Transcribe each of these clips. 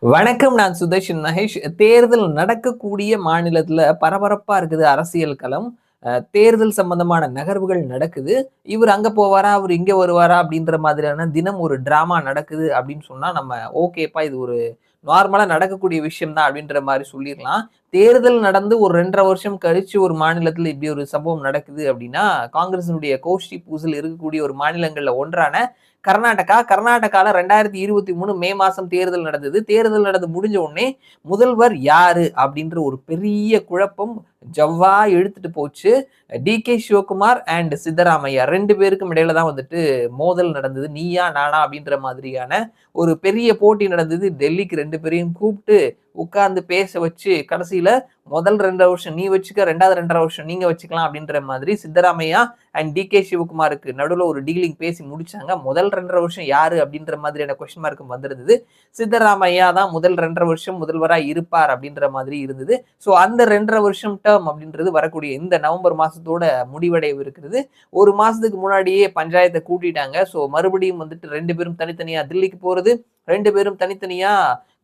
வணக்கம். நான் சுதர்ஷன் மகேஷ். தேர்தல் நடக்கக்கூடிய மாநிலத்துல பரபரப்பா இருக்குது அரசியல் களம். தேர்தல் சம்பந்தமான நகர்வுகள் நடக்குது. இவர் அங்க போவாரா, அவர் இங்க வருவாரா அப்படின்ற மாதிரியான தினம் ஒரு டிராமா நடக்குது அப்படின்னு சொன்னா நம்ம ஓகேப்பா, இது ஒரு நார்மலா நடக்கக்கூடிய விஷயம் தான் அப்படின்ற மாதிரி சொல்லிடலாம். தேர்தல் நடந்து ஒரு 2 1/2 வருஷம் கழிச்சு ஒரு மாநிலத்துல இப்படி ஒரு சம்பவம் நடக்குது அப்படின்னா, காங்கிரசினுடைய கோஷ்டி பூசல் இருக்கக்கூடிய ஒரு மாநிலங்கள்ல ஒன்றான கர்நாடகால 2023 மே மாசம் தேர்தல் நடந்தது. தேர்தல் நடந்து முடிஞ்ச உடனே முதல்வர் யாரு அப்படின்ற ஒரு பெரிய குழப்பம் ஜவ்வா இழுத்துட்டு போச்சு. டி.கே. சிவகுமார் அண்ட் சித்தராமையா 2 பேருக்கும் இடையில தான் வந்துட்டு மோதல் நடந்தது. நீயா நானா அப்படின்ற மாதிரியான ஒரு பெரிய போட்டி நடந்தது. டெல்லிக்கு 2 பேரையும் கூப்பிட்டு உட்கார்ந்து பேச வச்சு கடைசியில முதல் 2 1/2 வருஷம் நீ வச்சுக்க, 2வது 2 1/2 வருஷம் நீங்க வச்சுக்கலாம் அப்படின்ற மாதிரி சித்தராமையா அண்ட் டி.கே. சிவகுமாருக்கு நடுவுல ஒரு டீலிங் பேசி முடிச்சாங்க. முதல் 2 1/2 வருஷம் யாரு அப்படின்ற மாதிரியான கொஸ்டின் மார்க்கும் வந்திருந்தது. சித்தராமையா தான் முதல் 2 1/2 வருஷம் முதல்வரா இருப்பார் அப்படின்ற மாதிரி இருந்தது. ஸோ அந்த 2 1/2 வருஷம் டேர்ம் அப்படின்றது வரக்கூடிய இந்த நவம்பர் மாசத்தோட முடிவடைவிருக்கிறது. ஒரு மாசத்துக்கு முன்னாடியே பஞ்சாயத்தை கூட்டிட்டாங்க. ஸோ மறுபடியும் வந்துட்டு 2 பேரும் தனித்தனியா தில்லிக்கு போறது, 2 பேரும் தனித்தனியா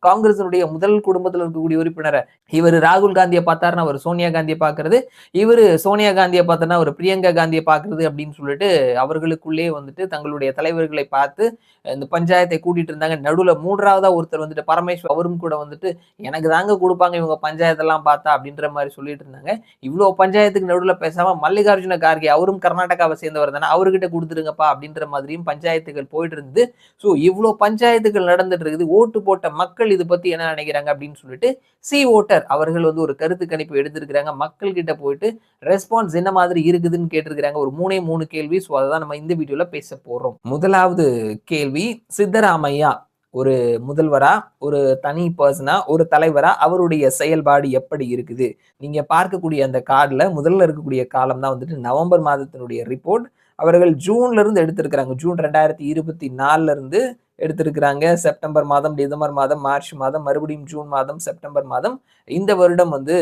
காங்கிரசினுடைய முதல் குடும்பத்தில் இருக்கக்கூடிய உறுப்பினரை இவர் ராகுல் காந்தியை பார்த்தாருன்னா அவர் சோனியா காந்தியை பார்க்கறது, இவர் சோனியா காந்தியை பார்த்தாருன்னா அவர் பிரியங்கா காந்தியை பார்க்கறது அப்படின்னு சொல்லிட்டு அவர்களுக்குள்ளே வந்துட்டு தங்களுடைய தலைவர்களை பார்த்து இந்த பஞ்சாயத்தை கூட்டிட்டு இருந்தாங்க. நடுவில் 3வதா ஒருத்தர் வந்துட்டு பரமேஸ்வர், அவரும் கூட வந்துட்டு எனக்கு தாங்க கொடுப்பாங்க இவங்க பஞ்சாயத்தெல்லாம் பார்த்தா அப்படின்ற மாதிரி சொல்லிட்டு இருந்தாங்க. இவ்வளோ பஞ்சாயத்துக்கு நடுவில் பேசாம மல்லிகார்ஜுன கார்கே, அவரும் கர்நாடகாவை சேர்ந்தவர் தானே, அவர்கிட்ட கொடுத்துருங்கப்பா அப்படின்ற மாதிரியும் பஞ்சாயத்துகள் போயிட்டு இருந்தது. ஸோ இவ்வளோ பஞ்சாயத்துகள் நடந்துட்டு இருக்குது. ஓட்டு போட்ட மக்கள் இது பத்தி என்ன நினைக்கிறாங்க அப்படின்னு சொல்லிட்டு சி ஓட்டர் அவர்கள் வந்து ஒரு கருத்து கணிப்பு எடுத்திருக்கிறாங்க. மக்கள் கிட்ட போயிட்டு ரெஸ்பான்ஸ் என்ன மாதிரி இருக்குதுன்னு கேட்டிருக்கிறாங்க. ஒரு 3 கேள்வி. ஸோ அதை தான் நம்ம இந்த வீடியோல பேச போறோம். முதலாவது கேள்வி, சித்தராமையா ஒரு முதல்வரா, ஒரு தனி பர்சனா, ஒரு தலைவரா அவருடைய செயல்பாடு எப்படி இருக்குது? நீங்க பார்க்கக்கூடிய அந்த கார்டுல முதல்ல இருக்கக்கூடிய காலம் தான் வந்துட்டு நவம்பர் மாதத்தினுடைய ரிப்போர்ட். அவர்கள் ஜூன்ல இருந்து எடுத்திருக்கிறாங்க. ஜூன் 2024 இருந்து எடுத்திருக்கிறாங்க. செப்டம்பர் மாதம், டிசம்பர் மாதம், மார்ச் மாதம், மறுபடியும் ஜூன் மாதம், செப்டம்பர் மாதம், இந்த வருடம் வந்து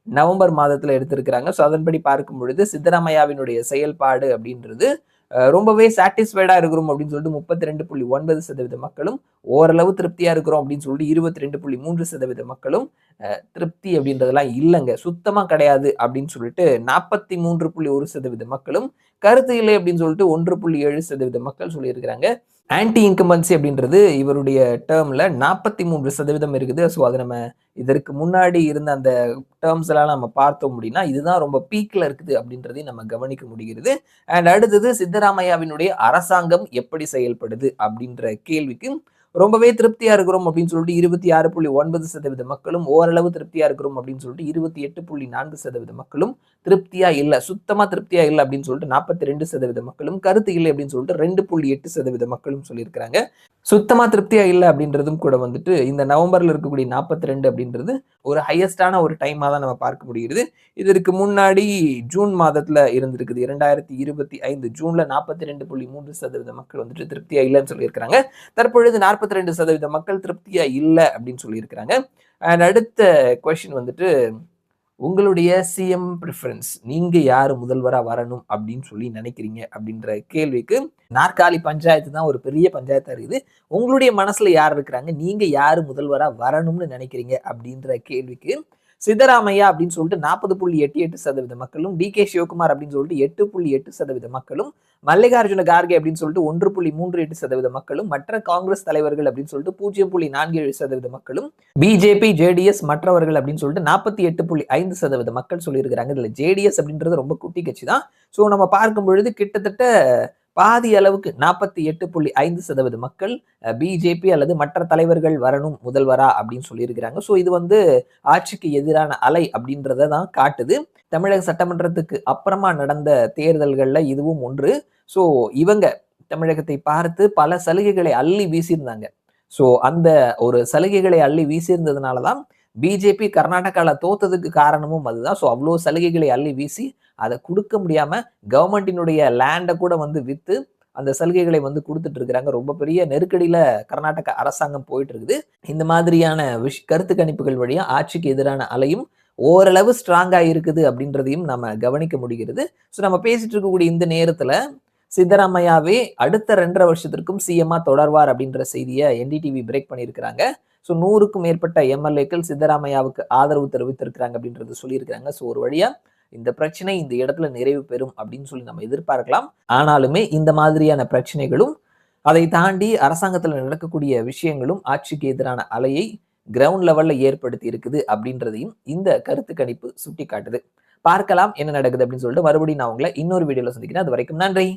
நவம்பர் மாதத்துல எடுத்திருக்கிறாங்க. ஸோ அதன்படி பார்க்கும் பொழுது சித்தராமையாவினுடைய செயல்பாடு அப்படின்றது ரொம்பவே சாட்டிஸ்ஃபைடா இருக்கிறோம் அப்படின்னு சொல்லிட்டு 32.9% மக்களும், ஓரளவு திருப்தியா இருக்கிறோம் அப்படின்னு சொல்லிட்டு 22.3% மக்களும், திருப்தி அப்படின்றதெல்லாம் இல்லைங்க, சுத்தமா கிடையாது அப்படின்னு சொல்லிட்டு 43.1% மக்களும், கருத்து இல்லை அப்படின்னு சொல்லிட்டு 1.7% மக்கள் சொல்லியிருக்கிறாங்க. ஆன்டி இன்கம்பன்சி அப்படின்றது இவருடைய டேர்ம்ல 43% இருக்குது. ஸோ அது நம்ம இதற்கு முன்னாடி இருந்த அந்த டேர்ம்ஸ் எல்லாம் நம்ம பார்த்தோம் அப்படின்னா இதுதான் ரொம்ப பீக்ல இருக்குது அப்படின்றதையும் நம்ம கவனிக்க முடிகிறது. அண்ட் அடுத்தது சித்தராமையாவினுடைய அரசாங்கம் எப்படி செயல்படுது அப்படின்ற கேள்விக்கு ரொம்பவே திருப்தியா இருக்கிறோம் அப்படின்னு சொல்லிட்டு 26.9% மக்களும், ஓரளவு திருப்தியா இருக்கிறோம் அப்படின்னு சொல்லிட்டு 28.4% மக்களும், திருப்தியா இல்ல, சுத்தமா திருப்தியா இல்லை அப்படின்னு சொல்லிட்டு 42% மக்களும், கருத்து இல்லை அப்படின்னு சொல்லிட்டு 2.8% மக்களும் சொல்லியிருக்கிறாங்க. சுத்தமா திருப்தியா இல்லை அப்படின்றதும் கூட வந்துட்டு இந்த நவம்பர்ல இருக்கக்கூடிய 42 அப்படின்றது ஒரு ஹையஸ்டான ஒரு டைமா தான் நம்ம பார்க்க முடிகிறது. இதற்கு முன்னாடி ஜூன் மாதத்துல இருந்திருக்குது. 2025 ஜூன்ல 42.3% மக்கள் வந்துட்டு திருப்தியா இல்லைன்னு சொல்லியிருக்கிறாங்க. தற்பொழுது 42% மக்கள் திருப்தியா இல்லை அப்படின்னு சொல்லியிருக்கிறாங்க. அண்ட் அடுத்த கொஸ்டின் வந்துட்டு, உங்களுடைய சிஎம் ப்ரிஃபரன்ஸ், நீங்க யாரு முதல்வரா வரணும் அப்படின்னு சொல்லி நினைக்கிறீங்க அப்படின்ற கேள்விக்கு, நாற்காலி பஞ்சாயத்து தான் ஒரு பெரிய பஞ்சாயத்தா இருக்குது. உங்களுடைய மனசுல யார் இருக்கிறாங்க, நீங்க யாரு முதல்வரா வரணும்னு நினைக்கிறீங்க அப்படின்ற கேள்விக்கு சித்தராமையா அப்படின்னு சொல்லிட்டு 40.88% மக்களும், டி.கே. சிவகுமார் அப்படின்னு சொல்லிட்டு 8.8% மக்களும், மல்லிகார்ஜுன கார்கே அப்படின்னு சொல்லிட்டு 1.38% மக்களும், மற்ற காங்கிரஸ் தலைவர்கள் அப்படின்னு சொல்லிட்டு 0.47% மக்களும், பிஜேபி, ஜேடிஎஸ் மற்றவர்கள் அப்படின்னு சொல்லிட்டு 48.5% மக்கள் சொல்லியிருக்கிறாங்க. இதுல ஜேடிஎஸ் அப்படின்றது ரொம்ப குட்டி கட்சி தான். ஸோ நம்ம பார்க்கும் பொழுது கிட்டத்தட்ட பாதி அளவுக்கு 48.5% மக்கள் பிஜேபி அல்லது மற்ற தலைவர்கள் வரணும் முதல்வரா அப்படின்னு சொல்லியிருக்கிறாங்க. ஸோ இது வந்து ஆட்சிக்கு எதிரான அலை அப்படின்றத தான் காட்டுது. தமிழக சட்டமன்றத்துக்கு அப்புறமா நடந்த தேர்தல்கள்ல இதுவும் ஒன்று. ஸோ இவங்க தமிழகத்தை பார்த்து பல சலுகைகளை அள்ளி வீசியிருந்தாங்க. ஸோ அந்த ஒரு சலுகைகளை அள்ளி வீசியிருந்ததுனால தான் பிஜேபி கர்நாடகால தோத்ததுக்கு காரணமும் அதுதான். ஸோ அவ்வளோ சலுகைகளை அள்ளி வீசி அதை கொடுக்க முடியாம கவர்மெண்டினுடைய லேண்டை கூட வந்து வித்து அந்த சலுகைகளை வந்து கொடுத்துட்டு இருக்கிறாங்க. ரொம்ப பெரிய நெருக்கடியில கர்நாடக அரசாங்கம் போயிட்டு இருக்குது. இந்த மாதிரியான கருத்து கணிப்புகள் வழியா ஆட்சிக்கு எதிரான அலையும் ஓரளவு ஸ்ட்ராங்கா இருக்குது அப்படின்றதையும் நம்ம கவனிக்க முடிகிறது. ஸோ நம்ம பேசிட்டு இருக்கக்கூடிய இந்த நேரத்துல சித்தராமையாவே அடுத்த 2.5 வருஷத்திற்கும் சிஎம்மா தொடர்வார் அப்படின்ற செய்தியை என்டிடிவி பிரேக் பண்ணியிருக்கிறாங்க. ஸோ 100க்கும் மேற்பட்ட எம்எல்ஏக்கள் சித்தராமையாவுக்கு ஆதரவு தெரிவித்திருக்கிறாங்க அப்படின்றது சொல்லியிருக்கிறாங்க. ஸோ ஒரு வழியா இந்த பிரச்சனை இந்த இடத்துல நிறைவு பெறும் அப்படின்னு சொல்லி நம்ம எதிர்பார்க்கலாம். ஆனாலுமே இந்த மாதிரியான பிரச்சனைகளும் அதை தாண்டி அரசாங்கத்துல நடக்கக்கூடிய விஷயங்களும் ஆட்சிக்கு எதிரான அலையை கிரவுண்ட் லெவல்ல ஏற்படுத்தி இருக்குது அப்படின்றதையும் இந்த கருத்து கணிப்பு சுட்டி காட்டுது. பார்க்கலாம் என்ன நடக்குது அப்படின்னு சொல்லிட்டு மறுபடியும் நான் உங்களை இன்னொரு வீடியோல சந்திக்கிறேன். அது வரைக்கும் நன்றி.